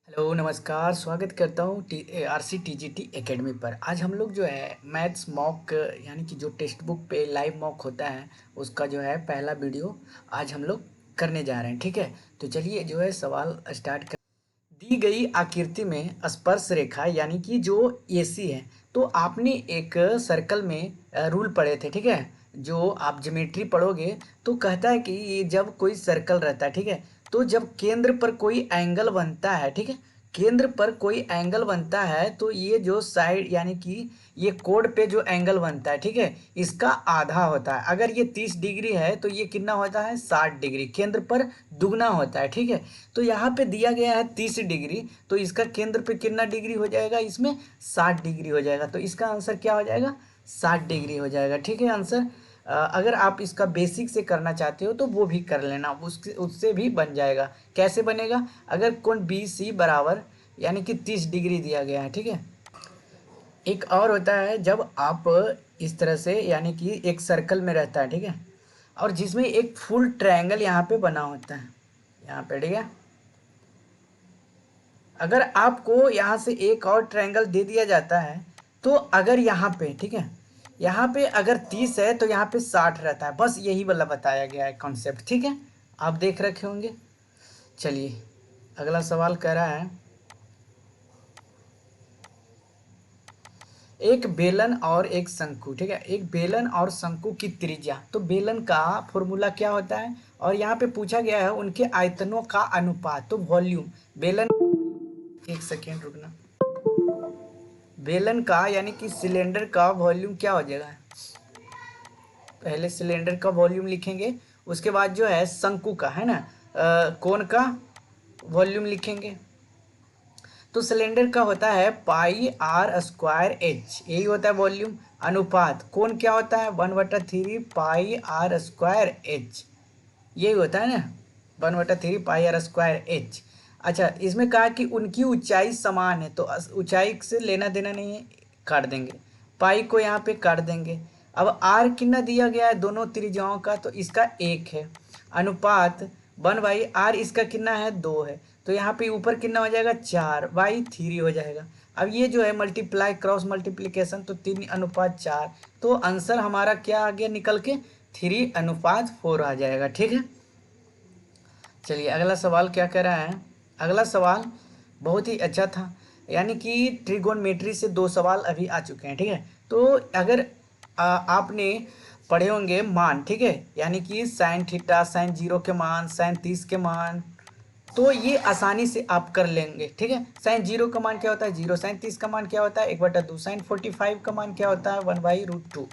Hello नमस्कार, स्वागत करता हूँ RCTGT एकेडमी पर। आज हम लोग जो है मैथ्स मॉक यानी कि जो टेक्स्ट बुक पे लाइव मॉक होता है उसका जो है पहला वीडियो आज हम लोग करने जा रहे हैं। ठीक है, तो चलिए जो है सवाल स्टार्ट कर। दी गई आकृति में स्पर्श रेखा यानी कि जो AC है, तो आपने एक सर्कल में रूल पढ़े थे। ठीक है, जो आप ज्योमेट्री पढ़ोगे तो कहता है कि ये जब कोई सर्कल रहता है, ठीक है, तो जब केंद्र पर कोई एंगल बनता है, ठीक है, केंद्र पर कोई एंगल बनता है तो ये जो साइड यानी कि ये कोड पे जो एंगल बनता है, ठीक है, इसका आधा होता है। अगर ये 30 डिग्री है तो ये कितना होता है 60 डिग्री, केंद्र पर दुगना होता है। ठीक है, तो यहाँ पे दिया गया है 30 डिग्री, तो इसका केंद्र पे कितना डिग्री हो जाएगा, इसमें 60 डिग्री हो जाएगा। तो इसका आंसर क्या हो जाएगा, 60 डिग्री हो जाएगा। ठीक है, आंसर अगर आप इसका बेसिक से करना चाहते हो तो वो भी कर लेना, उससे भी बन जाएगा। कैसे बनेगा, अगर कोण BC बराबर यानी कि 30 डिग्री दिया गया है, ठीक है। एक और होता है जब आप इस तरह से यानी कि एक सर्कल में रहता है, ठीक है, और जिसमें एक फुल ट्रायंगल यहाँ पे बना होता है, यहाँ पे, ठीक है। अगर आपको यहाँ से एक और ट्रायंगल दे दिया जाता है तो अगर यहाँ पे, ठीक है, यहाँ पे अगर 30 है तो यहाँ पे 60 रहता है। बस यही वाला बताया गया है कॉन्सेप्ट। ठीक है, आप देख रखे होंगे। चलिए अगला सवाल कह रहा है, एक बेलन और एक शंकु, ठीक है, एक बेलन और शंकु की त्रिज्या। तो बेलन का फॉर्मूला क्या होता है, और यहाँ पे पूछा गया है उनके आयतनों का अनुपात। तो वॉल्यूम बेलन, एक सेकेंड रुकना, बेलन का यानी कि सिलेंडर का वॉल्यूम क्या हो जाएगा, पहले सिलेंडर का वॉल्यूम लिखेंगे, उसके बाद जो है शंकु का, है ना, कोण का वॉल्यूम लिखेंगे। तो सिलेंडर का होता है πr²h, यही होता है वॉल्यूम। अनुपात कोण क्या होता है 1/3 πr²h, यही होता है ना, 1/3 πr²h। अच्छा, इसमें कहा कि उनकी ऊंचाई समान है, तो ऊंचाई से लेना देना नहीं है, काट देंगे, पाई को यहाँ पे काट देंगे। अब आर कितना दिया गया है दोनों त्रिज्याओं का, तो इसका 1 है। अनुपात 1/r, इसका कितना है 2 है, तो यहाँ पे ऊपर कितना हो जाएगा 4/3 हो जाएगा। अब ये जो है मल्टीप्लाई क्रॉस मल्टीप्लिकेशन, तो 3:4, तो आंसर हमारा क्या आ गया निकल के 3:4 आ जाएगा। ठीक है, चलिए अगला सवाल क्या कह रहा है। अगला सवाल बहुत ही अच्छा था, यानी कि ट्रिगोनमेट्री से 2 सवाल अभी आ चुके हैं। ठीक है, तो अगर आपने पढ़े होंगे मान, ठीक है, यानी कि साइन थीटा, साइन 0 के मान, साइन 30 के मान, तो ये आसानी से आप कर लेंगे। ठीक है, साइन 0 का मान क्या होता है 0, साइन 30 का मान क्या होता है 1/2, साइन 45 का मान क्या होता है 1/√2।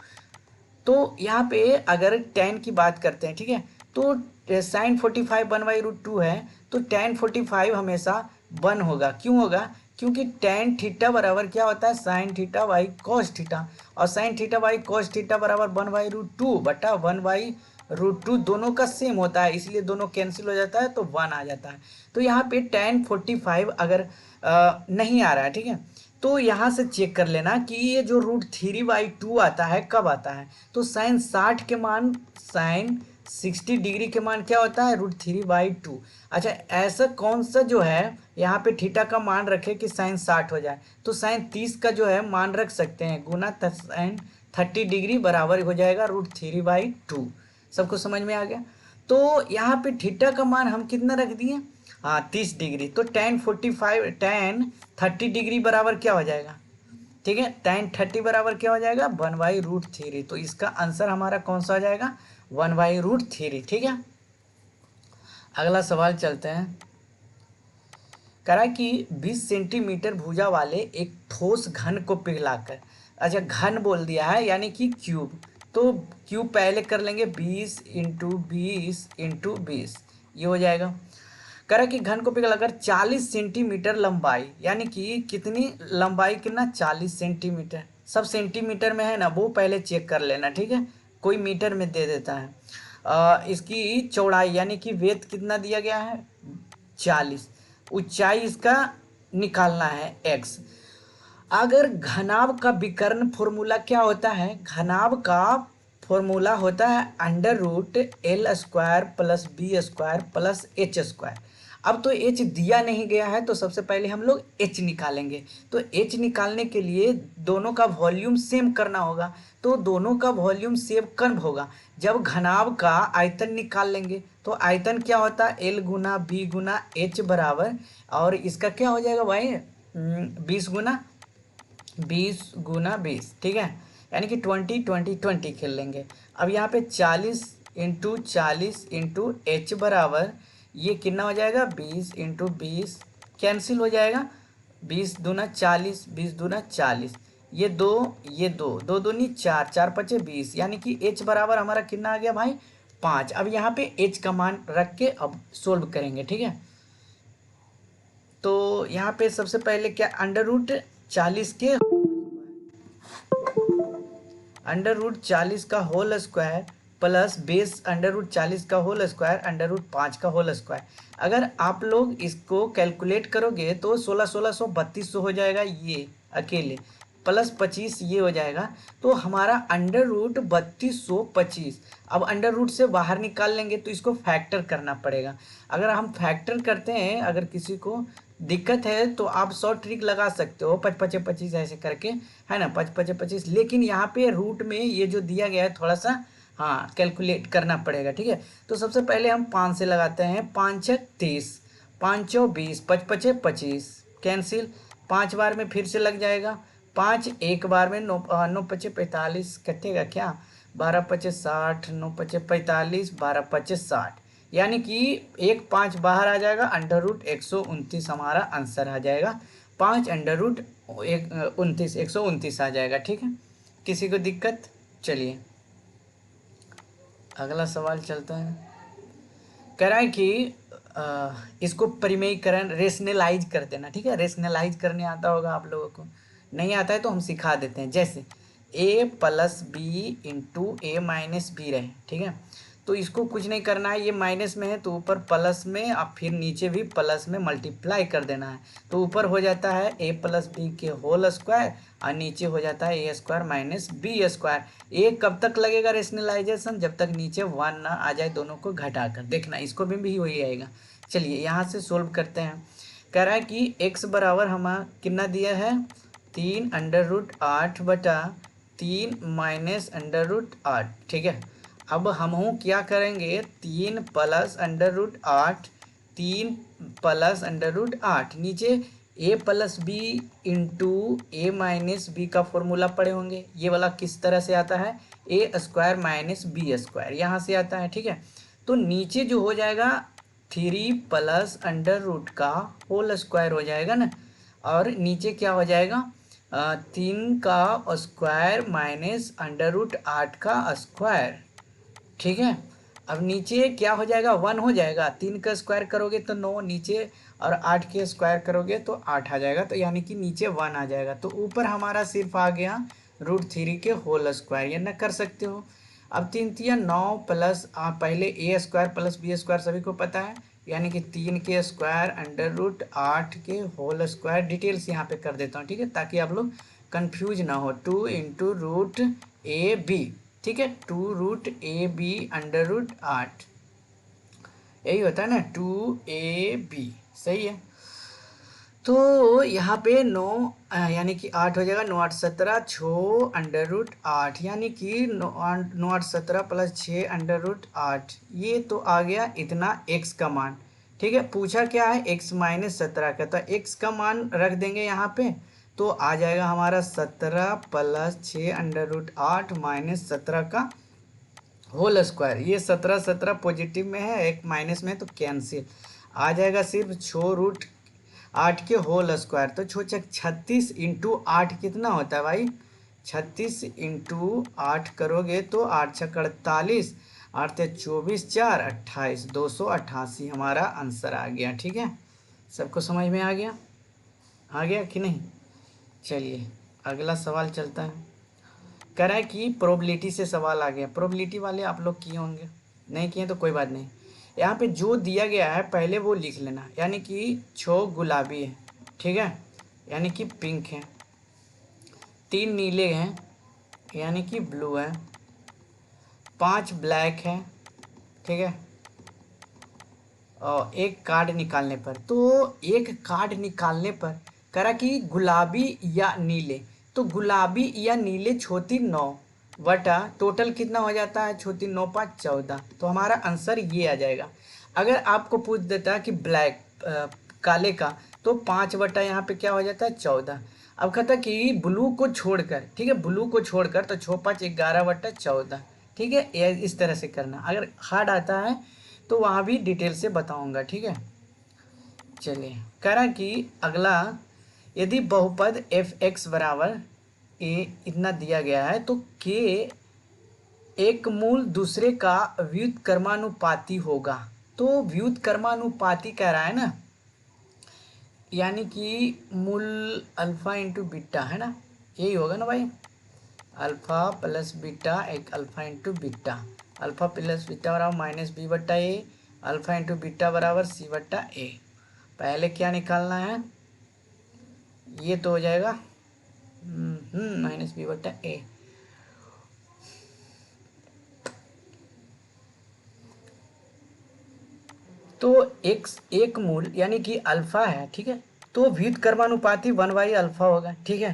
तो यहाँ पे अगर tan की बात करते हैं, ठीक है, तो साइन 45 1/√2 है, तो tan 45 हमेशा 1 होगा। क्यों होगा, क्योंकि tan थीटा बराबर क्या होता है sine theta by cos theta, और sine theta by cos theta बराबर 1/√2 बटा 1/√2, दोनों का सेम होता है, इसलिए दोनों कैंसिल हो जाता है तो 1 आ जाता है। तो यहाँ पे tan 45 अगर नहीं आ रहा है, ठीक है, तो यहाँ से चेक कर लेना कि ये जो √3/2 आता है कब आता है, तो साइन 60 के मान, साइन 60 डिग्री के मान क्या होता है √3/2। अच्छा, ऐसा कौन सा जो है यहाँ पे थीटा का मान रखे कि साइन 60 हो जाए, तो साइन 30 का जो है मान रख सकते हैं, गुना साइन 30 डिग्री बराबर हो जाएगा √3/2। सबको समझ में आ गया। तो यहाँ पे थीटा का मान हम कितना रख दिए, हाँ 30 डिग्री, तो tan 30 डिग्री बराबर क्या हो जाएगा, ठीक है, tan 30 बराबर क्या हो जाएगा 1/√3। तो इसका आंसर हमारा कौन सा हो जाएगा 1/√3। ठीक है, अगला सवाल चलते हैं। कह रहा है कि 20 सेंटीमीटर भुजा वाले एक ठोस घन को पिघलाकर, अच्छा घन बोल दिया है यानी कि क्यूब, तो क्यूब पहले कर लेंगे 20 × 20 × 20, ये हो जाएगा। कह रहा है कि घन को पिघलाकर 40 सेंटीमीटर लंबाई, यानी कि कितनी लंबाई, कितना 40 सेंटीमीटर, सब सेंटीमीटर में है ना, वो पहले चेक कर लेना। ठीक है, कोई मीटर में दे देता है। इसकी चौड़ाई यानी कि वेट कितना दिया गया है 40, ऊंचाई इसका निकालना है x। अगर घनाभ का विकर्ण फॉर्मूला क्या होता है, घनाभ का फॉर्मूला होता है √L² + B² + H²। अब तो एच दिया नहीं गया है, तो सबसे पहले हम लोग एच निकालेंगे। तो एच निकालने के लिए दोनों का वॉल्यूम सेम करना होगा। तो दोनों का वॉल्यूम सेम कब होगा? जब घनाभ का आयतन निकाल लेंगे। तो आयतन क्या होता है? एल गुना बी गुना एच बराबर, और इसका क्या हो जाएगा भाई? 20 गुना 20, ठीक है, यानी कि 20 20 20 खेल लेंगे। अब यहाँ पे 40 × 40 × एच बराबर, ये कितना हो जाएगा? 20 × 20 कैंसिल हो जाएगा। 20 दूना 40, 20 दूना 40, ये दो दूनी चार, चार पचे 20, यानी कि एच बराबर हमारा कितना आ गया भाई? 5। अब यहाँ पे एच का मान रख के अब सोल्व करेंगे, ठीक है। तो यहाँ पे सबसे पहले क्या, √40 का होल स्क्वायर प्लस बेस √40 का होल स्क्वायर √5 का होल स्क्वायर। अगर आप लोग इसको कैलकुलेट करोगे तो 1600 3200 हो जाएगा ये अकेले, प्लस 25 ये हो जाएगा। तो हमारा √3225। अब अंडर रूट से बाहर निकाल लेंगे तो इसको फैक्टर करना पड़ेगा। अगर हम फैक्टर करते हैं, अगर किसी को दिक्कत है तो आप 100 ट्रिक लगा सकते हो, 5×5 = 25 ऐसे करके, है ना, 5×5 = 25। लेकिन यहाँ पे रूट में ये जो दिया गया है थोड़ा सा हाँ कैलकुलेट करना पड़ेगा, ठीक है। तो सबसे पहले हम 5 से लगाते हैं। 5×6 = 30, 5×4 = 20, 5×5 = 25 कैंसिल। 5 बार में फिर से लग जाएगा। 5 एक बार में 9×5 = 45 कटेगा क्या? 12×5 = 60, 9×5 = 45, 12×5 = 60, यानी कि एक 5 बाहर आ जाएगा। √129 हमारा आंसर आ जाएगा। 5 √129 129 आ जाएगा, ठीक है। किसी को दिक्कत? चलिए अगला सवाल चलता है। कह रहा है कि इसको परिमेयीकरण रेशनलाइज कर देना, ठीक है। रेशनलाइज करने आता होगा आप लोगों को, नहीं आता है तो हम सिखा देते हैं। जैसे a + b × a - b रहे, ठीक है। तो इसको कुछ नहीं करना है, ये माइनस में है तो ऊपर प्लस में, अब फिर नीचे भी प्लस में मल्टीप्लाई कर देना है। तो ऊपर हो जाता है a + b के होल स्क्वायर और नीचे हो जाता है a² - b²। ये कब तक लगेगा रेशनलाइजेशन? जब तक नीचे 1 ना आ जाए, दोनों को घटा कर देखना, इसको भी वही आएगा। चलिए यहाँ से सोल्व करते हैं। कह रहा है कि x बराबर हमारा कितना दिया है? 3 √8/3 माइनस √8, ठीक है। अब हम क्या करेंगे? 3 + √8, 3 + √8, नीचे a + b × a - b का फॉर्मूला पढ़े होंगे। ये वाला किस तरह से आता है? a² - b², यहाँ से आता है, ठीक है। तो नीचे जो हो जाएगा 3 + √, का होल स्क्वायर हो जाएगा ना, और नीचे क्या हो जाएगा? 3 का स्क्वायर माइनस √8 का स्क्वायर, ठीक है। अब नीचे क्या हो जाएगा? 1 हो जाएगा। 3 का स्क्वायर करोगे तो 9 नीचे, और 8 के स्क्वायर करोगे तो 8 आ जाएगा, तो यानी कि नीचे 1 आ जाएगा। तो ऊपर हमारा सिर्फ आ गया √3 के होल स्क्वायर, ये ना कर सकते हो। अब 3 3 9 प्लस पहले a² + b² सभी को पता है, यानी कि 3 के स्क्वायर √8 के होल स्क्वायर। डिटेल्स यहाँ पे कर देता हूँ, ठीक है, ताकि आप लोग कंफ्यूज ना हो। 2 × √ab, ठीक है, 2√ab √8, यही होता है ना, 2ab, सही है। तो यहाँ पे 9 यानी कि 8 हो जाएगा। 9 8 17, 6 √8, यानी कि 9 8 17 + 6 √8, ये तो आ गया इतना x का मान, ठीक है। पूछा क्या है? x - 17 का, तो x का मान रख देंगे यहाँ पे, तो आ जाएगा हमारा 17 + 6 √8 - 17 का होल स्क्वायर। ये 17 17 पॉजिटिव में है, एक माइनस में है, तो कैंसिल आ जाएगा। सिर्फ 6√8 के होल स्क्वायर, तो 36 × 8 कितना होता है भाई? 36 × 8 करोगे तो 8 × 6 = 48, 8 × 24, 4 28, 288 हमारा आंसर आ गया, ठीक है। सबको समझ में आ गया? आ गया कि नहीं? चलिए अगला सवाल चलता है। कह रहा है कि प्रोबेबिलिटी से सवाल आ गया। प्रोबेबिलिटी वाले आप लोग किए होंगे, नहीं किए तो कोई बात नहीं। यहाँ पे जो दिया गया है पहले वो लिख लेना, यानी कि 6 गुलाबी है, ठीक है, यानी कि पिंक है। 3 नीले हैं, यानी कि ब्लू है। 5 ब्लैक है, ठीक है, एक कार्ड निकालने पर, तो एक कार्ड निकालने पर करा कि गुलाबी या नीले, तो गुलाबी या नीले छोटी 9 बटा टोटल कितना हो जाता है, छोटी 9 5 14, तो हमारा आंसर ये आ जाएगा। अगर आपको पूछ देता कि ब्लैक काले का, तो 5 बटा यहाँ पे क्या हो जाता है 14। अब कहता कि ब्लू को छोड़कर, ठीक है, ब्लू को छोड़कर, तो 6 5 11 बटा 14, ठीक है, ये इस तरह से करना। अगर हार्ड आता है तो वहाँ भी डिटेल से बताऊंगा, ठीक है। चलिए, कह रहा कि अगला, यदि बहुपद एफ एक्स बराबर ए इतना दिया गया है, तो के एक मूल दूसरे का व्युत्क्रमानुपाती होगा। तो व्युत्क्रमानुपाती कह रहा है ना, यानी कि मूल अल्फा इंटू बीटा है ना, यही होगा ना भाई, अल्फा प्लस बीटा एक alpha into beta, alpha plus beta बराबर माइनस बी बट्टा ए, अल्फा इंटू बीटा बराबर सी बट्टा ए। पहले क्या निकालना है, ये तो हो जाएगा माइनस बी बट्टा ए। तो एक्स एक मूल यानी कि अल्फा है, ठीक है, तो व्युत्क्रमानुपाती 1/अल्फा होगा, ठीक है,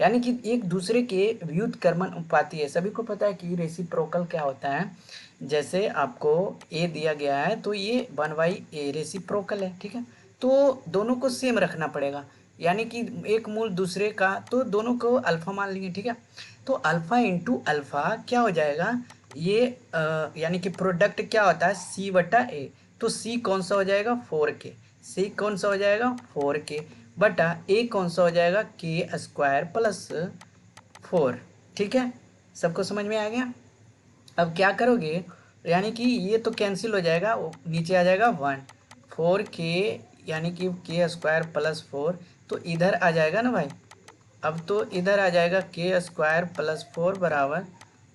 यानी कि एक दूसरे के व्युत्क्रमानुपाती है। सभी को पता है कि रेसिप्रोकल क्या होता है। जैसे आपको ए दिया गया है तो ये 1/a रेसिप्रोकल है, ठीक है, तो दोनों को सेम रखना पड़ेगा, यानी कि एक मूल दूसरे का, तो दोनों को अल्फा मान लेंगे, ठीक है। तो अल्फा इंटू अल्फा क्या हो जाएगा, ये यानी कि प्रोडक्ट क्या होता है सी बटा ए, तो सी कौन सा हो जाएगा 4k, सी कौन सा हो जाएगा 4k बटा ए कौन सा हो जाएगा के स्क्वायर प्लस 4, ठीक है, सबको समझ में आ गया। अब क्या करोगे, यानी कि ये तो कैंसिल हो जाएगा, नीचे आ जाएगा 1, 4k यानी कि के स्क्वायर प्लस 4, तो इधर आ जाएगा ना भाई, अब तो इधर आ जाएगा के स्क्वायर प्लस 4 बराबर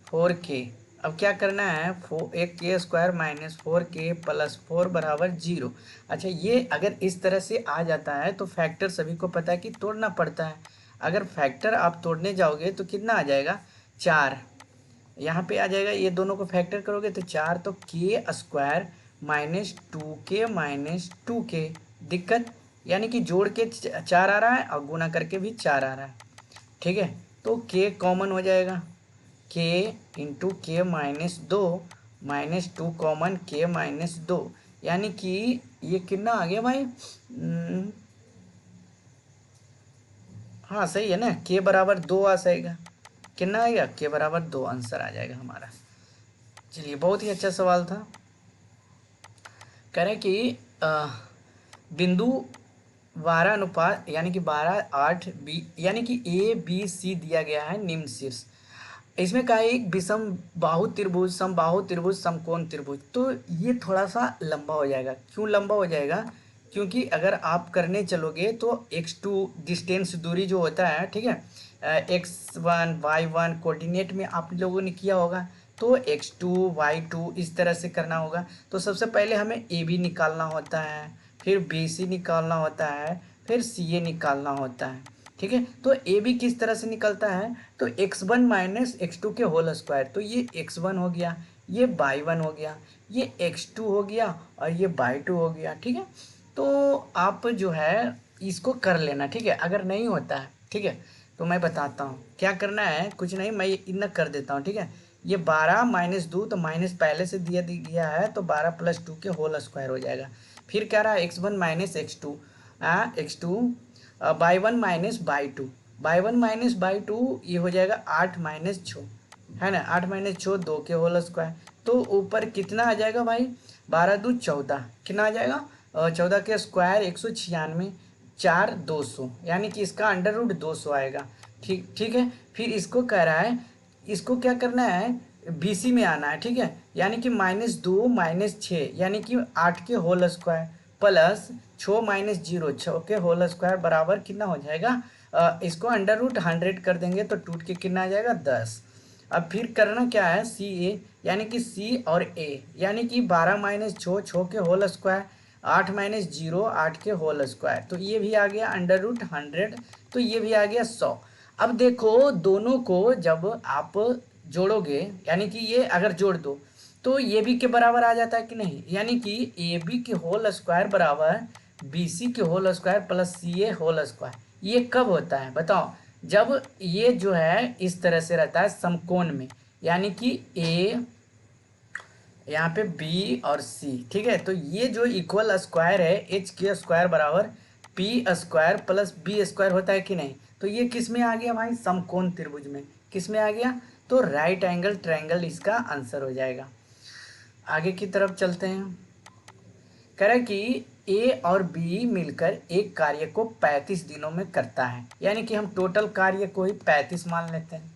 4k। अब क्या करना है, एक के स्क्वायर माइनस 4k प्लस 4 बराबर 0। अच्छा, ये अगर इस तरह से आ जाता है तो फैक्टर सभी को पता है कि तोड़ना पड़ता है। अगर फैक्टर आप तोड़ने जाओगे तो कितना आ जाएगा 4, यहाँ पे आ जाएगा, ये दोनों को फैक्टर करोगे तो 4, तो के square minus 2k minus 2k, दिक्कत, यानी कि जोड़ के 4 आ रहा है और गुना करके भी 4 आ रहा है, ठीक है, तो k कॉमन हो जाएगा, k इंटू के minus 2 minus 2 common k minus 2, यानी कि ये कितना आ गया भाई, हाँ सही है ना, k बराबर 2 आ जाएगा, कितना आएगा k बराबर 2 आंसर आ जाएगा हमारा। चलिए, बहुत ही अच्छा सवाल था। कह रहे कि बिंदु 12 अनुपात यानी कि 12 8 बी, यानी कि ए बी सी दिया गया है निम्न शीर्ष, इसमें का एक विषम बाहु त्रिभुज, समबाहु त्रिभुज, समकोण त्रिभुज, तो ये थोड़ा सा लंबा हो जाएगा। क्यों लंबा हो जाएगा, क्योंकि अगर आप करने चलोगे तो x2 डिस्टेंस दूरी जो होता है, ठीक है, x1 y1 कोऑर्डिनेट में आप लोगों ने किया होगा, तो x2 y2 इस तरह से करना होगा। तो सबसे पहले हमें ए बी निकालना होता है, फिर बी सी निकालना होता है, फिर सी ए निकालना होता है, ठीक है। तो ए बी किस तरह से निकलता है, तो x1 माइनस x2 के होल स्क्वायर, तो ये x1 हो गया, ये y1 हो गया, ये x2 हो गया और ये y2 हो गया, ठीक है। तो आप जो है इसको कर लेना, ठीक है, अगर नहीं होता है, ठीक है, तो मैं बताता हूँ क्या करना है, कुछ नहीं, मैं इतना कर देता हूँ, ठीक है। ये 12 माइनस 2, तो माइनस पहले से दिया गया है, तो 12 प्लस 2 के होल स्क्वायर हो जाएगा। फिर क्या रहा x1 minus x2, x2 y1 minus y2, y1 minus y2, ये हो जाएगा 8 माइनस 6, है ना, 8 माइनस 6 2 के होल स्क्वायर, तो ऊपर कितना आ जाएगा भाई, 12 2 14, कितना आ जाएगा 14 के स्क्वायर 196, 4 200, यानी कि इसका अंडर रूट 200 आएगा, ठीक ठीक है। फिर इसको कह रहा है, इसको क्या करना है, BC में आना है, ठीक है, यानी कि -2 -6 यानी कि 8 के होल स्क्वायर प्लस 6 माइनस 0 6 के होल स्क्वायर बराबर कितना हो जाएगा, इसको अंडर रूट 100 कर देंगे तो टूट के कितना आ जाएगा 10। अब फिर करना क्या है, CA यानी कि C और A, यानी कि 12 माइनस 6 6 के होल स्क्वायर, 8 माइनस 0 8 के होल स्क्वायर, तो ये भी आ गया अंडर रूट 100, तो ये भी आ गया 100। अब देखो दोनों को जब आप जोड़ोगे, यानी कि ये अगर जोड़ दो तो ए बी के बराबर आ जाता है कि नहीं, यानी कि ए बी के होल स्क्वायर बराबर बी सी के होल स्क्वायर प्लस सी ए होल स्क्वायर। ये कब होता है बताओ, जब ये जो है इस तरह से रहता है समकोण में, यानी कि ए यहाँ पे बी और सी, ठीक है। तो ये जो इक्वल स्क्वायर है एच के स्क्वायर बराबर P square plus B square होता है कि नहीं। तो ये किस में आ गया भाई, समकोण त्रिभुज में। किस में आ गया, तो राइट एंगल ट्रायंगल इसका आंसर हो जाएगा। आगे की तरफ चलते हैं। कह रहा है कि ए और बी मिलकर एक कार्य को 35 दिनों में करता है, यानी कि हम टोटल कार्य को ही 35 मान लेते हैं,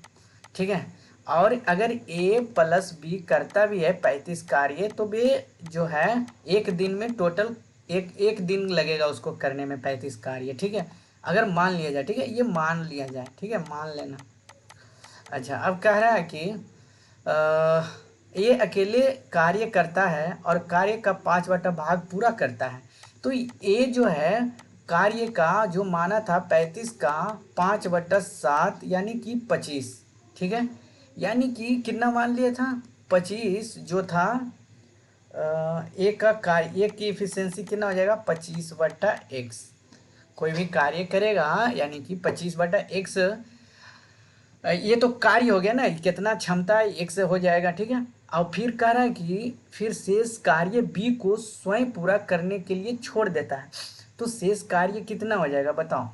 ठीक है। और अगर ए प्लस बी करता भी है 35 कार्य, तो वे जो है एक दिन में टोटल एक दिन लगेगा उसको करने में 35 कार्य, ठीक है। अगर मान लिया जाए, ठीक है, ये मान लिया जाए, ठीक है, मान लेना। अच्छा, अब कह रहा है कि ये अकेले कार्य करता है और कार्य का 5 भाग पूरा करता है। तो ये जो है कार्य का जो माना था 35 का 5/7 यानी कि 25, ठीक है। यानी कि कितना मान लिया था, 25 जो था ए का कार्य, ए की इफिशियंसी कितना हो जाएगा 25/x। कोई भी कार्य करेगा यानी कि 25/x, ये तो कार्य हो गया ना, कितना क्षमता है एक से हो जाएगा, ठीक है। और फिर कह रहा है कि फिर शेष कार्य बी को स्वयं पूरा करने के लिए छोड़ देता है। तो शेष कार्य कितना हो जाएगा बताओ,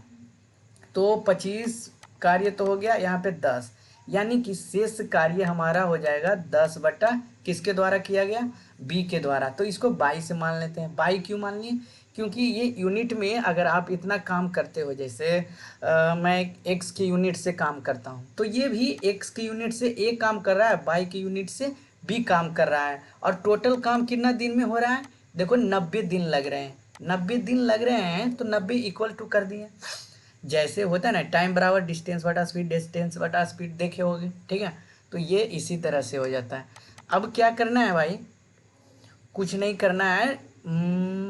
तो 25 कार्य तो हो गया यहाँ पे 10, यानी कि शेष कार्य हमारा हो जाएगा 10 बटा किसके द्वारा किया गया, बी के द्वारा। तो इसको बाई से मान लेते हैं। बाई क्यों मान लिए, क्योंकि ये यूनिट में अगर आप इतना काम करते हो, जैसे मैं एक्स की यूनिट से काम करता हूँ, तो ये भी एक्स की यूनिट से ए काम कर रहा है, बाई की यूनिट से बी काम कर रहा है। और टोटल काम कितना दिन में हो रहा है, देखो 90 दिन लग रहे हैं। 90 दिन लग रहे हैं तो 90 इक्वल टू कर दिए, जैसे होता है ना टाइम बराबर डिस्टेंस बटा स्पीड, डिस्टेंस बटा स्पीड देखे होगे, ठीक है। तो ये इसी तरह से हो जाता है। अब क्या करना है भाई, कुछ नहीं करना है,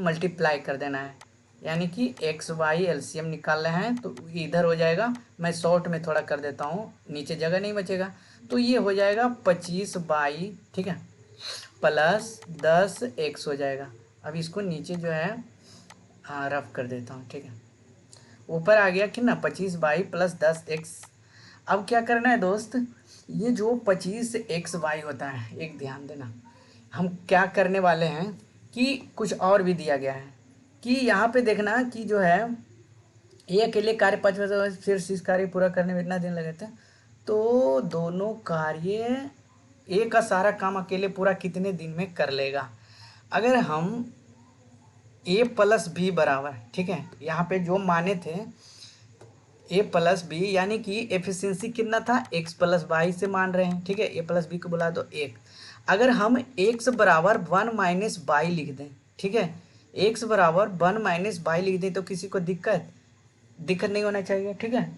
मल्टीप्लाई कर देना है, यानी कि एक्स वाई एलसीएम निकाल रहे हैं तो इधर हो जाएगा। मैं शॉर्ट में थोड़ा कर देता हूँ, नीचे जगह नहीं बचेगा। तो ये हो जाएगा 25/, ठीक है, प्लस 10x हो जाएगा। अब इसको नीचे जो है हाँ रफ कर देता हूँ, ठीक है। ऊपर आ गया कि ना 25/, प्लस 10x। अब क्या करना है दोस्त, ये जो 25xy होता है, एक ध्यान देना, हम क्या करने वाले हैं कि कुछ और भी दिया गया है कि यहाँ पे देखना कि जो है ये अकेले कार्य 5 फिर शेष कार्य पूरा करने में इतना दिन लगे थे। तो दोनों कार्य ए का सारा काम अकेले पूरा कितने दिन में कर लेगा। अगर हम ए प्लस बी बराबर, ठीक है, यहाँ पे जो माने थे ए प्लस बी, यानी कि एफिशिएंसी कितना था एक्स प्लस वाई से मान रहे हैं, ठीक है। ए प्लस बी को बुला दो एक। अगर हम एक्स बराबर 1 माइनस बाई लिख दें, ठीक है, एक्स बराबर 1 माइनस बाई लिख दें तो किसी को दिक्कत नहीं होना चाहिए, ठीक है।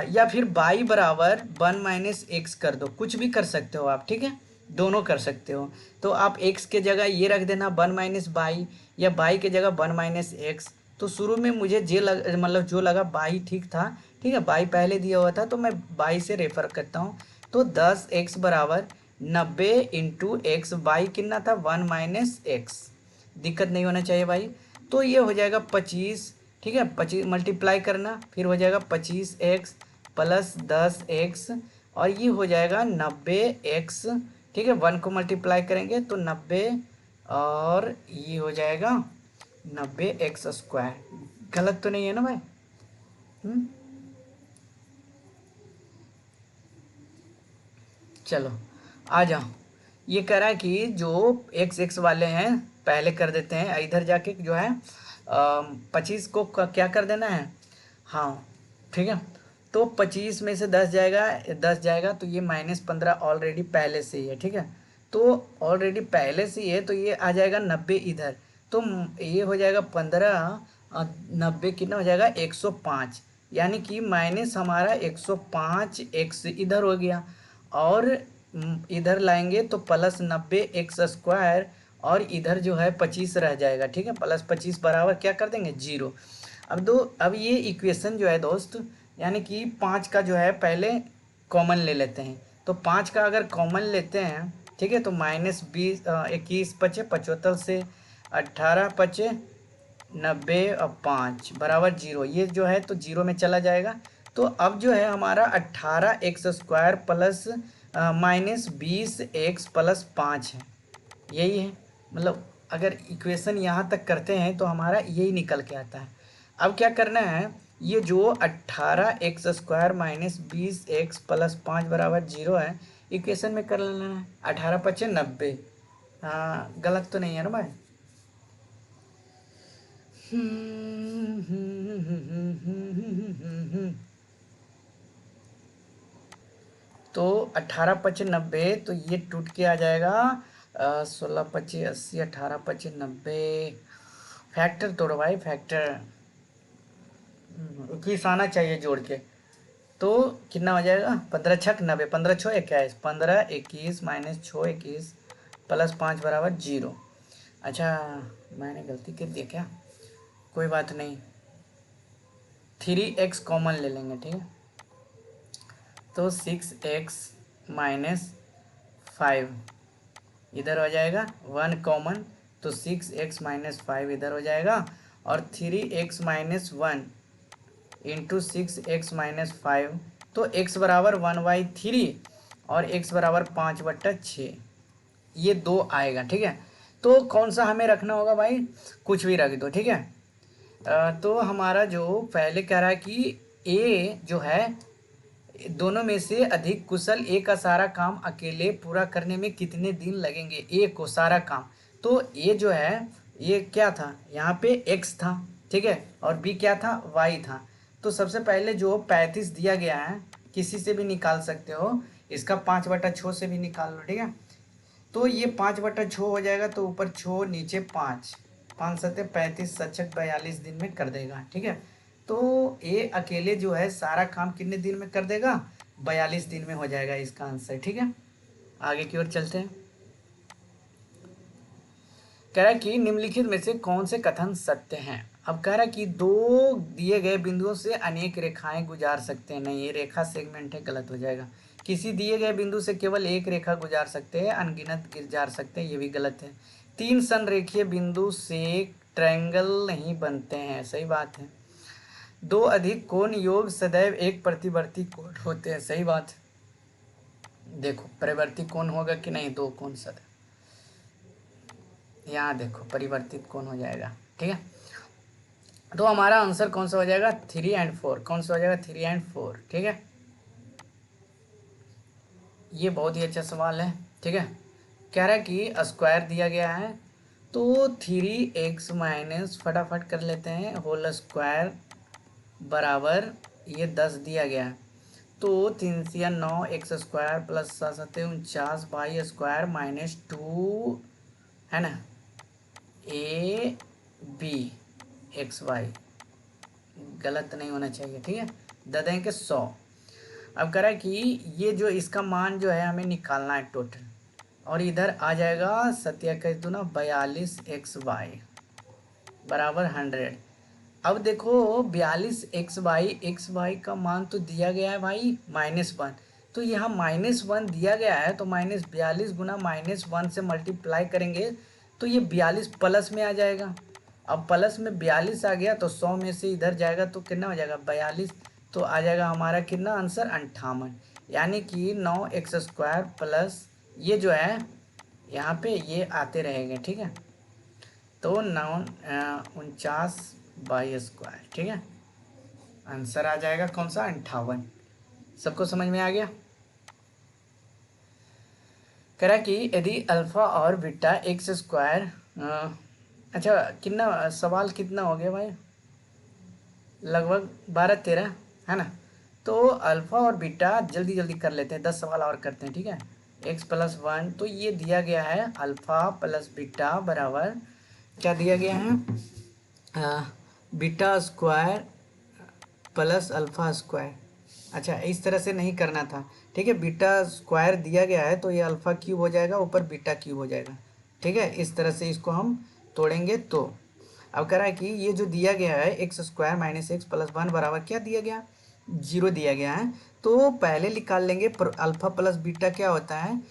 या फिर बाई बराबर 1 माइनस एक्स कर दो, कुछ भी कर सकते हो आप, ठीक है, दोनों कर सकते हो। तो आप एक्स के जगह ये रख देना 1 माइनस बाई, या बाई के जगह 1 माइनस एक्स। तो शुरू में मुझे मतलब जो लगा बाई ठीक था, ठीक है, बाई पहले दिया हुआ था तो मैं बाई से रेफर करता हूँ। तो 10x बराबर 90 इंटू एक्स, बाई कितना था 1 माइनस एक्स, दिक्कत नहीं होना चाहिए भाई। तो ये हो जाएगा 25, ठीक है, 25 मल्टीप्लाई करना, फिर हो जाएगा 25x प्लस 10x, और ये हो जाएगा 90x, ठीक है। 1 को मल्टीप्लाई करेंगे तो 90, और ये हो जाएगा 90x स्क्वायर। गलत तो नहीं है ना भाई, चलो आ जाओ। ये कह रहा है कि जो x वाले हैं पहले कर देते हैं, इधर जाके जो है 25 को क्या कर देना है, हाँ ठीक है। तो 25 में से 10 जाएगा तो ये -15 ऑलरेडी पहले से ही है, ठीक है। तो ऑलरेडी पहले से ही है तो ये आ जाएगा 90 इधर, तो ये हो जाएगा 15, 90 कितना हो जाएगा 105, यानी कि माइनस हमारा 105x इधर हो गया, और इधर लाएंगे तो प्लस 90x स्क्वायर, और इधर जो है 25 रह जाएगा, ठीक है। प्लस 25 बराबर क्या कर देंगे 0। अब ये इक्वेशन जो है दोस्त, यानी कि 5 का जो है पहले कॉमन ले लेते हैं। तो 5 का अगर कॉमन लेते हैं ठीक है। तो माइनस 21 × 5 = 75 से 18 × 5 = 90 और 5 बराबर 0। ये जो है तो 0 में चला जाएगा। तो अब जो है हमारा 18x² प्लस माइनस 20x + 5 है, यही है। मतलब अगर इक्वेशन यहाँ तक करते हैं तो हमारा यही निकल के आता है। अब क्या करना है, ये जो 18x² माइनस 20x + 5 बराबर 0 है, इक्वेशन में कर लेना है। 18×5 = 90। हाँ, गलत तो नहीं है ना भाई? तो 18×5 = 90, तो ये टूट के आ जाएगा 16×5 = 80, 18×5 = 90। फैक्टर तोड़ो भाई, फैक्टर इक्कीस आना चाहिए जोड़ के। तो कितना हो जाएगा, 15×6 = 90, 15×6 = 21, 15 21 माइनस 6 21 + 5 बराबर 0। अच्छा, मैंने गलती कर दिया क्या? कोई बात नहीं, 3x कॉमन ले लेंगे, ठीक है। तो 6x - 5 इधर हो जाएगा, 1 कॉमन, तो 6x - 5 इधर हो जाएगा, और 3x - 1 इंटू 6x - 5, तो x बराबर 1/3 और x बराबर 5/6, ये 2 आएगा, ठीक है। तो कौन सा हमें रखना होगा भाई? कुछ भी रख दो, ठीक है। तो हमारा जो पहले कह रहा है कि ए जो है, दोनों में से अधिक कुशल ए का सारा काम अकेले पूरा करने में कितने दिन लगेंगे? ए को सारा काम, तो ए जो है ये क्या था, यहाँ पे x था, ठीक है, और b क्या था, y था। तो सबसे पहले जो 35 दिया गया है, किसी से भी निकाल सकते हो, इसका 5/6 से भी निकाल लो, ठीक है। तो ये 5/6 हो जाएगा, तो ऊपर 6 नीचे 5, 5 7 35, 7 42 दिन में कर देगा, ठीक है। तो ये अकेले जो है सारा काम कितने दिन में कर देगा? 42 दिन में हो जाएगा इसका आंसर, ठीक है। आगे की ओर चलते हैं। कह रहा है कि निम्नलिखित में से कौन से कथन सत्य हैं? अब कह रहा है कि दो दिए गए बिंदुओं से अनेक रेखाएं गुजार सकते हैं। नहीं, ये रेखा सेगमेंट है, गलत हो जाएगा। किसी दिए गए बिंदु से केवल एक रेखा गुजार सकते हैं, अनगिनत गुजार सकते हैं, ये भी गलत है। 3 संरेखीय बिंदु से ट्रायंगल नहीं बनते हैं, सही बात है। 2 अधिक कोण योग सदैव एक प्रतिवर्ती कोण होते हैं, सही बात है। देखो परिवर्ती कोण होगा कि नहीं, 2 कोण सदैव, यहाँ देखो परिवर्तित कोण हो जाएगा, ठीक है। तो हमारा आंसर कौन सा हो जाएगा? 3 और 4। कौन सा हो जाएगा? 3 और 4, ठीक है। ये बहुत ही अच्छा सवाल है, ठीक है। कह रहा है कि स्क्वायर दिया गया है, तो 3x माइनस, फटाफट कर लेते हैं, होल स्क्वायर बराबर ये 10 दिया गया है, तो 3 × 9 x² प्लस 7 49 y² - 2 है ना, ए बी XY, गलत नहीं होना चाहिए, ठीक है। दे देंगे 100। अब कह रहा है कि ये जो इसका मान जो है हमें निकालना है टोटल, और इधर आ जाएगा 7×2 = 42xy बराबर 100। अब देखो 42xy का मान तो दिया गया है भाई -1, तो यहाँ -1 दिया गया है, तो -42 गुना -1 से मल्टीप्लाई करेंगे तो ये 42 प्लस में आ जाएगा। अब प्लस में 42 आ गया, तो 100 में से इधर जाएगा तो कितना हो जाएगा? 42, तो आ जाएगा हमारा कितना आंसर? 58। यानी कि 9x² प्लस ये जो है यहाँ पे ये आते रहेंगे, ठीक है। तो 49y², ठीक है। आंसर आ जाएगा कौन सा? 58। सबको समझ में आ गया? कह रहा कि यदि अल्फा और बीटा x², अच्छा कितना सवाल कितना हो गया भाई? लगभग 12-13 है ना। तो अल्फा और बीटा जल्दी जल्दी कर लेते हैं, 10 सवाल और करते हैं, ठीक है। x+1, तो ये दिया गया है अल्फा प्लस बीटा बराबर क्या दिया गया है? Beta square plus alpha square. अच्छा, इस तरह से नहीं करना था, ठीक है। बीटा स्क्वायर दिया गया है, तो ये अल्फा क्यूब हो जाएगा, ऊपर बीटा क्यूब हो जाएगा, ठीक है। इस तरह से इसको हम तोड़ेंगे। तो अब कह रहा है कि ये जो दिया गया है x² - x + 1 बराबर क्या दिया गया? जीरो दिया गया है, तो पहले निकाल लेंगे अल्फा प्लस बीटा क्या होता है,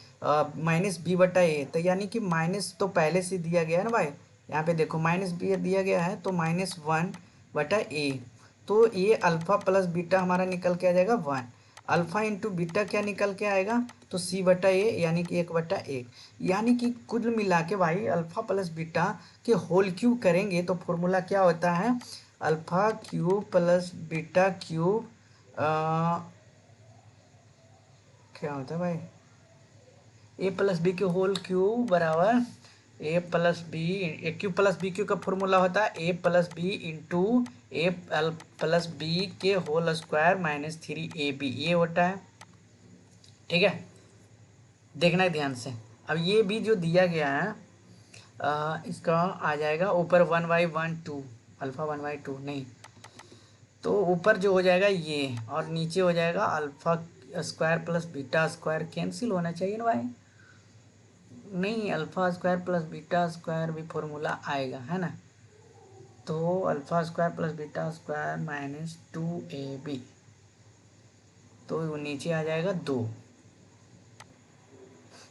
माइनस बी बटा ए। तो यानी कि माइनस तो पहले से दिया गया है ना भाई, यहाँ पे देखो माइनस बी दिया गया है, तो माइनस वन बटा ए। तो ये अल्फा प्लस बीटा हमारा निकल के आ जाएगा वन। अल्फा इंटू बीटा क्या निकल के आएगा, तो सी बटा ए, यानी कि एक बटा एक। यानी कि कुल मिला के भाई अल्फा प्लस बीटा के होल क्यूब करेंगे तो फॉर्मूला क्या होता है, alpha cube plus beta cube क्या होता है भाई, ए प्लस बी के होल क्यूब बराबर A plus B, A cube plus B cube का फॉर्मूला होता है A plus B into A plus B के whole square minus three A B, ये होता है। ठीक है, देखना है ध्यान से। अब ये भी जो दिया गया है इसका आ जाएगा ऊपर one by one two, alpha one by two नहीं, तो ऊपर जो हो जाएगा ये, और नीचे हो जाएगा alpha square plus beta square, cancel होना चाहिए ना भाई, नहीं alpha square plus beta square भी फॉर्मूला आएगा है ना, तो alpha square plus beta square minus two A B, तो वो नीचे आ जाएगा दो।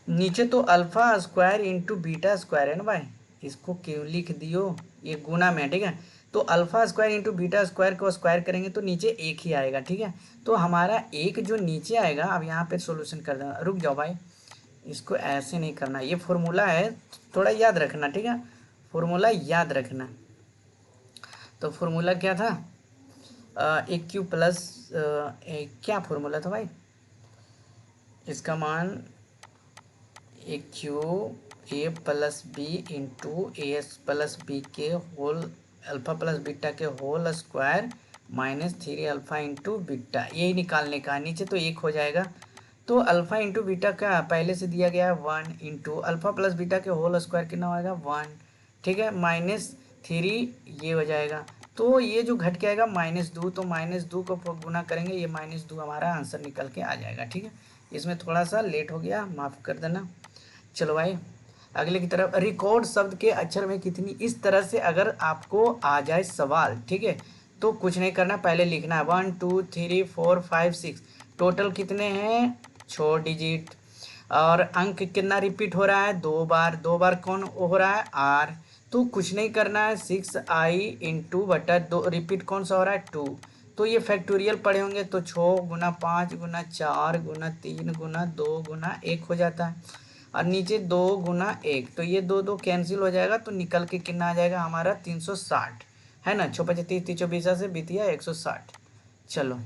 नीचे तो alpha square into beta square है ना भाई, इसको क्यों लिख दियो, ये गुना में। ठीक है, तो alpha square into beta square को स्क्वायर करेंगे तो नीचे एक ही आएगा। ठीक है, तो हमारा एक जो नीचे आएगा, अब यहाँ पे सॉल्यूशन कर देना, रुक जाओ भाई, इसको ऐसे नहीं करना, ये फॉर्मूला है, थोड़ा याद रखना। ठीक है, फॉर्मूला याद रखना। तो फॉर्मूला क्या था, एक क्यू प्लस क्या फॉर्मूला था भाई, इसका मान a cube a plus B into A plus B के होल अल्फा प्लस बीटा के whole square minus three alpha into beta, यही निकालने का। नीचे तो एक हो जाएगा, तो अल्फा इंटू बीटा का पहले से दिया गया है one, into alpha plus beta के होल स्क्वायर कितना हो जाएगा वन। ठीक है, माइनस थ्री ये हो जाएगा, तो ये जो घट के आएगा माइनस दो, तो माइनस दो को गुना करेंगे, ये माइनस दो हमारा आंसर निकल के आ जाएगा। ठीक है, इसमें थोड़ा सा लेट हो गया, माफ़ कर देना। चलो भाई अगले की तरफ, रिकॉर्ड शब्द के अक्षर में कितनी, इस तरह से अगर आपको आ जाए सवाल, ठीक है, तो कुछ नहीं करना, पहले लिखना है one two three four five six, total कितने हैं 6 डिजिट, और अंक कितना रिपीट हो रहा है, दो बार, दो बार कौन हो रहा है आर, तो कुछ नहीं करना है, 6i इंटू बटा दो, रिपीट कौन सा हो रहा है टू, तो ये फैक्टोरियल पढ़े होंगे, तो 6 गुना 5 गुना 4 गुना 3 गुना 2 गुना 1 हो जाता है, और नीचे 2 गुना 1, तो ये दो दो कैंसिल हो जाएगा, तो निकल के कितना आ जाएगा हमारा 360 है ना, 6 25 30 से बीतिया 160। चलो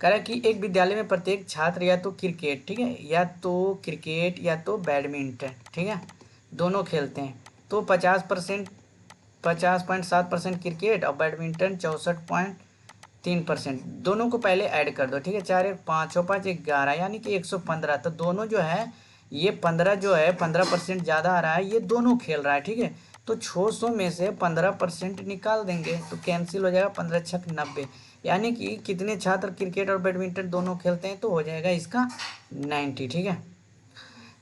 कह रहा है कि एक विद्यालय में प्रत्येक छात्र या तो क्रिकेट, ठीक है, या तो क्रिकेट या तो बैडमिंटन, ठीक है, दोनों खेलते हैं, तो 50%, 50.7% क्रिकेट और बैडमिंटन 64.3%, दोनों को पहले ऐड कर दो। ठीक है, 4 एक 5 और 5 11, यानी कि 115, तो दोनों जो है ये 15 जो है 15% ज़्यादा आ रहा है, ये दोनों खेल रहा है। ठीक है, तो 600 में से 15% निकाल देंगे, तो कैंसिल हो जाएगा, 15 छक 90, यानी कि कितने छात्र क्रिकेट और बैडमिंटन दोनों खेलते हैं, तो हो जाएगा इसका 90। ठीक है,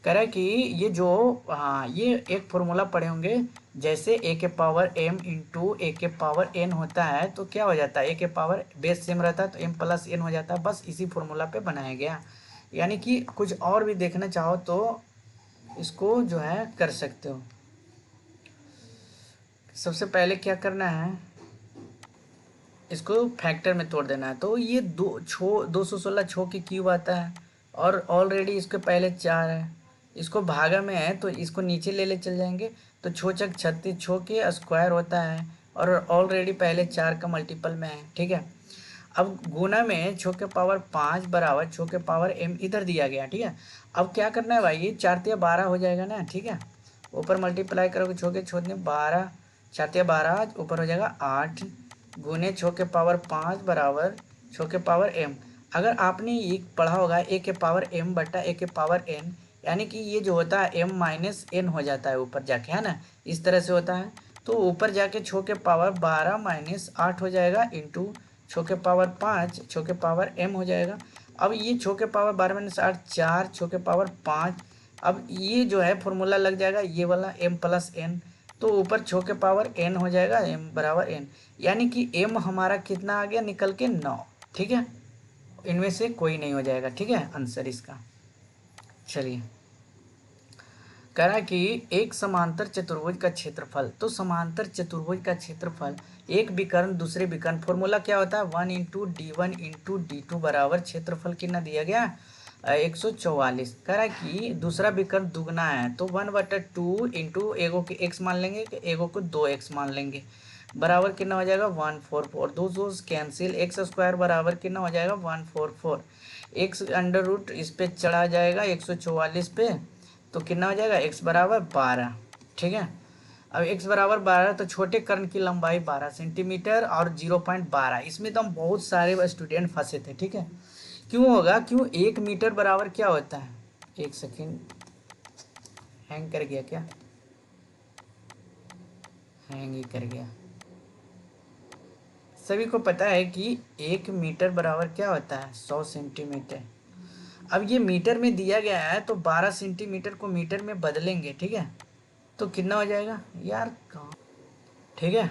कह रहा है कि ये जो, हाँ ये एक फॉर्मूला पढ़े होंगे, जैसे ए के पावर एम इंटू ए के पावर एन होता है, तो क्या हो जाता है, ए के पावर बेस सेम रहता है तो एम प्लस एन हो जाता है, बस इसी फॉर्मूला पे बनाया गया। यानी कि कुछ और भी देखना चाहो तो इसको जो है कर सकते हो। सबसे पहले क्या करना है, इसको फैक्टर में तोड़ देना है, तो ये 216 छो की क्यूब आता है, और ऑलरेडी इसके पहले 4 है, इसको भागा में है तो इसको नीचे ले चल जाएंगे, तो छो चक 36 छो के स्क्वायर होता है, और ऑलरेडी पहले 4 का मल्टीपल में है। ठीक है, अब गुना में छो के पावर 5 बराबर छो के पावर m इधर दिया गया। ठीक है, अब क्या करना है भाई, ये 4 12 हो जाएगा ना। ठीक है, ऊपर मल्टीप्लाई करोगे छो के छोड़ने 12, 4 12, ऊपर हो जाएगा 8, गुने छो के पावर 5 बराबर छो के पावर m। अगर आपने ये पढ़ा होगा ए के पावर m बटा ए के पावर n, यानी कि ये जो होता है m माइनस n हो जाता है ऊपर जाके, है ना, इस तरह से होता है, तो ऊपर जाके छो के पावर 12 माइनस 8 हो जाएगा, इंटू छो के पावर 5 छो के पावर m हो जाएगा। अब ये छो के पावर 12 माइनस 8 4 छो के पावर 5, अब ये जो है फॉर्मूला लग जाएगा ये वाला m प्लस n, तो ऊपर छो के पावर n हो जाएगा, m बराबर n, यानी कि m हमारा कितना आ गया निकल के 9। ठीक है, इनमें से कोई नहीं हो जाएगा। ठीक है आंसर इसका। चलिए, कह रहा है कि एक समांतर चतुर्भुज का क्षेत्रफल, तो समांतर चतुर्भुज का क्षेत्रफल एक विकर्ण दूसरे विकर्ण, फॉर्मूला क्या होता है 1 × d1 × d2 बराबर क्षेत्रफल कितना दिया गया 144। कह रहा है कि दूसरा विकर्ण दुगना है, तो 1/2 इंटू एगो के x मान लेंगे, एगो को 2x मान लेंगे, बराबर कितना हो जाएगा 144। दो कैंसिल, एक्स स्क्वायर बराबर कितना हो जाएगा 144, एक्स अंडर रूट इस पे चढ़ा जाएगा 144 पे, तो कितना हो जाएगा x बराबर 12। ठीक है, अब x बराबर 12, तो छोटे कर्ण की लंबाई 12 सेंटीमीटर और 0.12। इसमें तो हम बहुत सारे स्टूडेंट फंसे थे। ठीक है, क्यों होगा, क्यों 1 मीटर बराबर क्या होता है, एक सेकेंड, हैंग कर गया क्या, हैंग ही कर गया। सभी को पता है कि 1 मीटर बराबर क्या होता है 100 सेंटीमीटर। अब ये मीटर में दिया गया है, तो 12 सेंटीमीटर को मीटर में बदलेंगे। ठीक है, तो कितना हो जाएगा यार कहाँ, ठीक है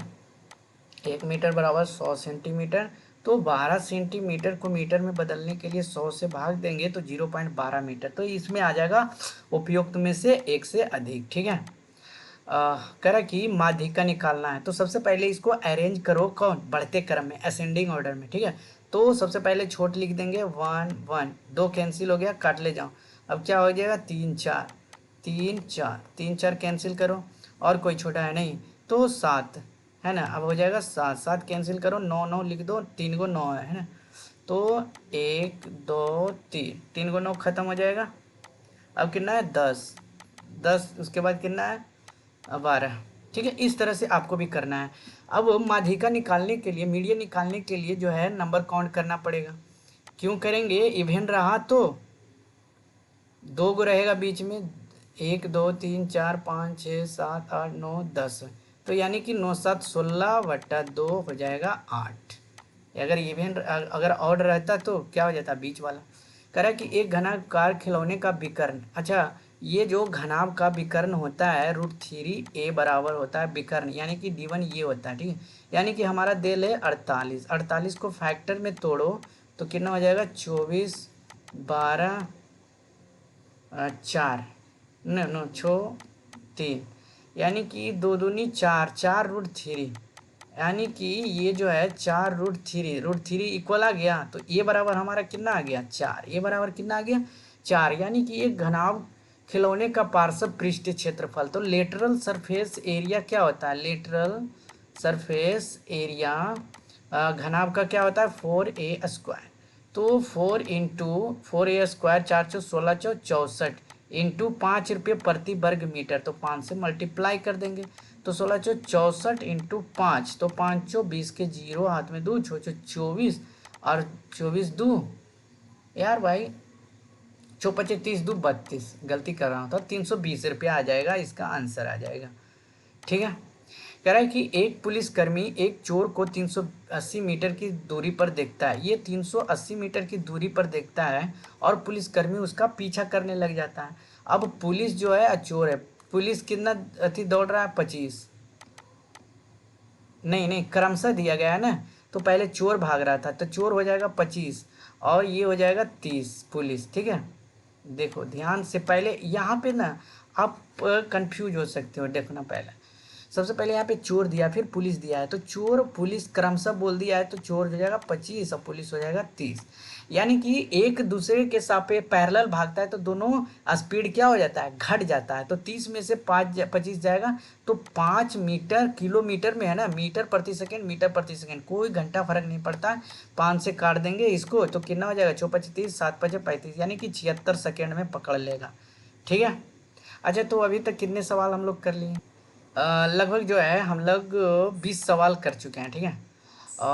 1 मीटर बराबर 100 सेंटीमीटर, तो 12 सेंटीमीटर को मीटर में बदलने के लिए 100 से भाग देंगे तो 0.12 मीटर, तो इसमें आ जाएगा उपयुक्त में से एक से अधिक। ठीक है, कह रहा कि माध्यिका निकालना है, तो सबसे पहले इसको अरेंज करो, कौन बढ़ते क्रम में, असेंडिंग ऑर्डर में। ठीक है, तो सबसे पहले छोट लिख देंगे 1 1, 2 कैंसिल हो गया, काट ले जाओ, अब क्या हो जाएगा 3 4, 3 4, 3 4 कैंसिल करो, और कोई छोटा है नहीं, तो 7 है ना, अब हो जाएगा 7 7 कैंसिल करो, 9 9 लिख दो, 3 को 9 है ना, तो 1 2 3, 3 को 9 खत्म हो जाएगा, अब कितना है 10 10, उसके बाद कितना है 12। ठीक है, इस तरह से आपको भी करना है। अब माध्यिका निकालने के लिए, मीडियन निकालने के लिए जो है नंबर काउंट करना पड़ेगा। क्यों करेंगे, इवेन रहा तो 2 गो रहेगा बीच में, 1 2 3 4 5 6 7 8 9 10, तो यानी कि 9 7 16/2 हो जाएगा 8। अगर इवेन अगर ऑड रहता तो क्या हो जाता बीच वाला। कह रहा है कि एक घनाकार खिलौने का विकर्ण, अच्छा ये जो घनाभ का विकर्ण होता है √3a बराबर होता है विकर्ण, यानी कि d1 ये होता है। ठीक है, यानी कि हमारा दिल है 48, 48 को फैक्टर में तोड़ो तो कितना हो जाएगा 24 12 4, नो नो 3, यानी कि 2 दूनी 4, 4√3, यानी कि ये जो है 4√3 इक्वल आ गया, तो ये बराबर हमारा कितना आ गया 4, ये बराबर कितना आ गया 4, यानी कि ये घनाभ खिलौने का पार्श्व पृष्ठ क्षेत्रफल। तो लेटरल सरफेस एरिया क्या होता है, लेटरल सरफेस एरिया घनाभ का क्या होता है 4a², तो 4 × 4a², 4 × 4 = 16 × 64 इंटू 5 रुपये प्रति वर्ग मीटर, तो 5 से मल्टीप्लाई कर देंगे, तो 16 × 64 इंटू 5, तो 5 × 20 के 0 हाथ में 2 छो 24, और 24 2 यार भाई 4 × 5 = 30, 2 32, गलती कर रहा हूँ, तो 320 रुपया आ जाएगा, इसका आंसर आ जाएगा। ठीक है, कह रहा है कि एक पुलिसकर्मी एक चोर को 380 मीटर की दूरी पर देखता है, ये 380 मीटर की दूरी पर देखता है और पुलिसकर्मी उसका पीछा करने लग जाता है। अब पुलिस जो है चोर है, पुलिस कितना अति दौड़ रहा है 25, नहीं नहीं क्रमशः दिया गया है ना, तो पहले चोर भाग रहा था, तो चोर हो जाएगा 25 और ये हो जाएगा 30 पुलिस। ठीक है, देखो ध्यान से, पहले यहाँ पे ना आप कंफ्यूज हो सकते हो, देखो ना पहले सबसे पहले यहाँ पे चोर दिया फिर पुलिस दिया है, तो चोर पुलिस क्रमशः बोल दिया है, तो चोर हो जाएगा 25 और पुलिस हो जाएगा 30, यानी कि एक दूसरे के सापेक्ष पैरेलल भागता है तो दोनों स्पीड क्या हो जाता है घट जाता है, तो 30 में से 25 जाएगा, तो 5 मीटर किलोमीटर में है ना, मीटर प्रति सेकेंड, मीटर प्रति सेकेंड, कोई घंटा फर्क नहीं पड़ता, 5 से काट देंगे इसको, तो कितना हो जाएगा 4 × 25 7 × 5 = 35, यानी कि 76 सेकेंड में पकड़ लेगा। ठीक है, अच्छा तो अभी तक कितने सवाल हम लोग कर लिए, लगभग जो है हम लोग 20 सवाल कर चुके हैं। ठीक है,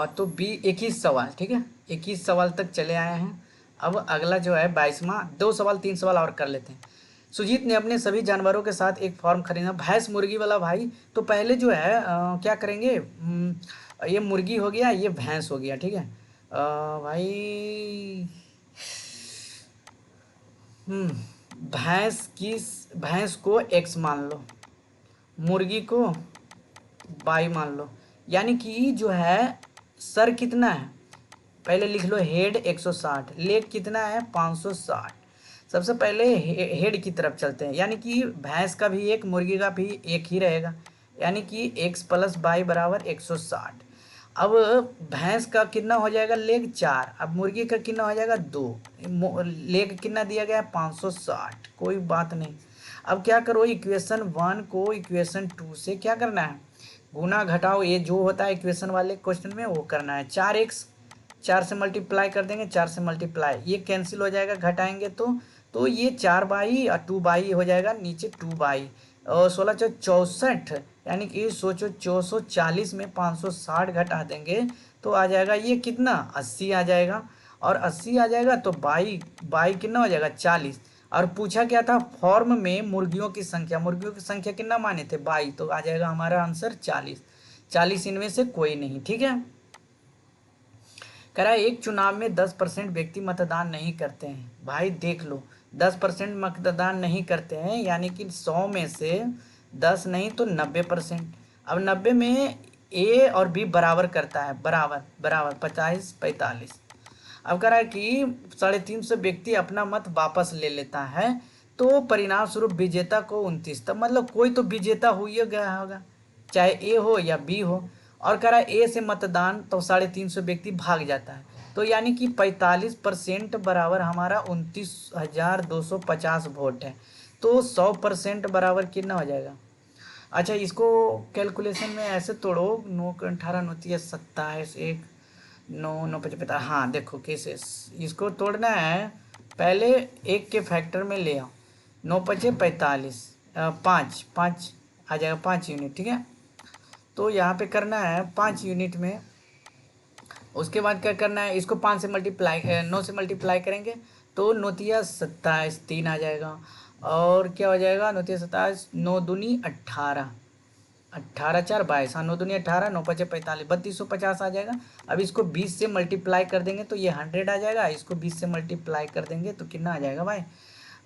तो 21 सवाल, ठीक है 21 सवाल तक चले आए हैं। अब अगला जो है 22वां, 2 सवाल 3 सवाल और कर लेते हैं। सुजीत ने अपने सभी जानवरों के साथ एक फार्म खरीदा, भैंस मुर्गी वाला भाई, तो पहले जो है क्या करेंगे, ये मुर्गी हो गया, ये भैंस हो गया। ठीक है भाई, भैंस की, भैंस को x मान लो, मुर्गी को बाई मान लो, यानी कि जो है सर कितना है, पहले लिख लो हेड 160, लेग कितना है 560। सबसे पहले हेड की तरफ चलते हैं, यानी कि भैंस का भी एक मुर्गी का भी एक ही रहेगा, यानी कि x प्लस बाई बराबर 160। अब भैंस का कितना हो जाएगा लेग 4, अब मुर्गी का कितना हो जाएगा 2, लेग कितना दिया गया है 560, कोई बात नहीं। अब क्या करो, इक्वेशन 1 को इक्वेशन 2 से क्या करना है, गुना घटाओ, ये जो होता है इक्वेशन वाले क्वेश्चन में वो करना है। 4x 4 से मल्टीप्लाई कर देंगे, 4 से मल्टीप्लाई, ये कैंसिल हो जाएगा घटाएंगे तो ये 4 बाई और 2 बाई हो जाएगा, नीचे 2 बाई और 16 × 64, यानी कि सोचो 440 में 560 घटा देंगे तो आ जाएगा ये कितना 80 आ जाएगा, और 80 आ जाएगा तो बाई बाई कितना हो जाएगा 40। और पूछा क्या था फॉर्म में मुर्गियों की संख्या कितना माने थे बाई, तो आ जाएगा हमारा आंसर 40। 40 इनमें से कोई नहीं, ठीक है। कह रहा है एक चुनाव में 10% व्यक्ति मतदान नहीं करते हैं, भाई देख लो 10% मतदान नहीं करते हैं, यानी कि 100 में से 10 नहीं तो 90%। अब 90 में ए और बी बराबर करता है, बराबर बराबर 50-45। अब कह रहा है कि 350 व्यक्ति अपना मत वापस ले लेता है तो परिणाम स्वरूप विजेता को 29, तब मतलब कोई तो विजेता हो ही गया होगा, चाहे ए हो या बी हो। और कह रहा है ए से मतदान तो 350 व्यक्ति भाग जाता है, तो यानी कि 45% बराबर हमारा 29,250 वोट है, तो 100% बराबर कितना हो जाएगा। अच्छा इसको कैलकुलेशन में ऐसे तोड़ो, 9 × 18 = 27, 1 9 9 55, हाँ देखो कैसे इसको तोड़ना है, पहले एक के फैक्टर में ले आओ, 9×5 = 45, 5 5 आ जाएगा 5 यूनिट, ठीक है। तो यहाँ पे करना है 5 यूनिट में, उसके बाद क्या करना है, इसको 5 से मल्टीप्लाई 9 से मल्टीप्लाई करेंगे तो 9×27 3 आ जाएगा, और क्या हो जाएगा 9×27 9 दूनी 18, 18×4 = 22, हाँ 9 दूनी 18, 9×5 = 45, 3250 आ जाएगा। अब इसको 20 से मल्टीप्लाई कर देंगे तो ये 100 आ जाएगा, इसको 20 से मल्टीप्लाई कर देंगे तो कितना आ जाएगा भाई,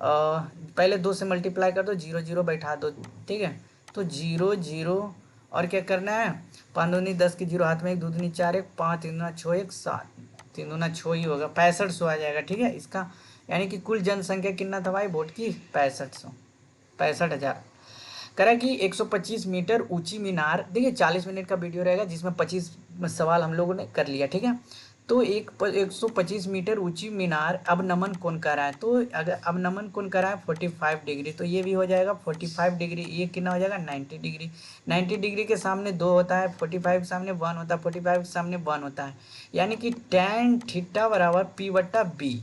पहले 2 से मल्टीप्लाई कर दो, 0 0 बैठा दो, ठीक है। तो 0 0 और क्या करना है, 5 दूनी 10 की 0 हाथ में, 1 2 दूनी 4 1 5 3 दूना 6 1 7, 3 दूना 6 ही होगा, 6500 आ जाएगा, ठीक है इसका। यानी कि कुल जनसंख्या कितना था भाई वोट की 6500, 65,000। करा कि 125 मीटर ऊंची मीनार, देखिए 40 मिनट का वीडियो रहेगा जिसमें 25 सवाल हम लोगों ने कर लिया, ठीक है। तो 125 मीटर ऊंची मीनार अब नमन कोण कर रहा है, तो अगर अब नमन कोण कर रहा है 45 डिग्री, तो ये भी हो जाएगा 45 डिग्री, ये कितना हो जाएगा 90 डिग्री। 90 डिग्री के सामने 2 होता है, 45 के सामने 1 होता है, 45 के सामने 1 होता है, यानी कि tan थीटा बराबर P/B,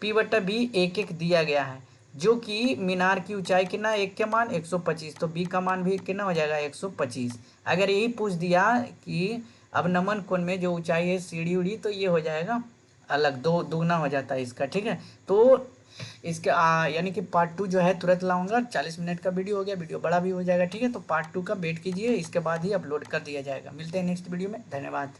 P/B एक एक दिया गया है, जो कि मीनार की ऊंचाई कितना, एक के मान 125, तो बी का मान भी कितना हो जाएगा 125। अगर यही पूछ दिया कि अब नमन कोण में जो ऊंचाई है सीढ़ी उड़ी, तो ये हो जाएगा अलग, दो दुगना हो जाता है इसका, ठीक है। तो इसका यानी कि पार्ट 2 जो है तुरंत लाऊंगा, 40 मिनट का वीडियो हो गया, वीडियो बड़ा भी हो जाएगा, ठीक है। तो पार्ट 2 का वेट कीजिए, इसके बाद ही अपलोड कर दिया जाएगा। मिलते हैं नेक्स्ट वीडियो में, धन्यवाद।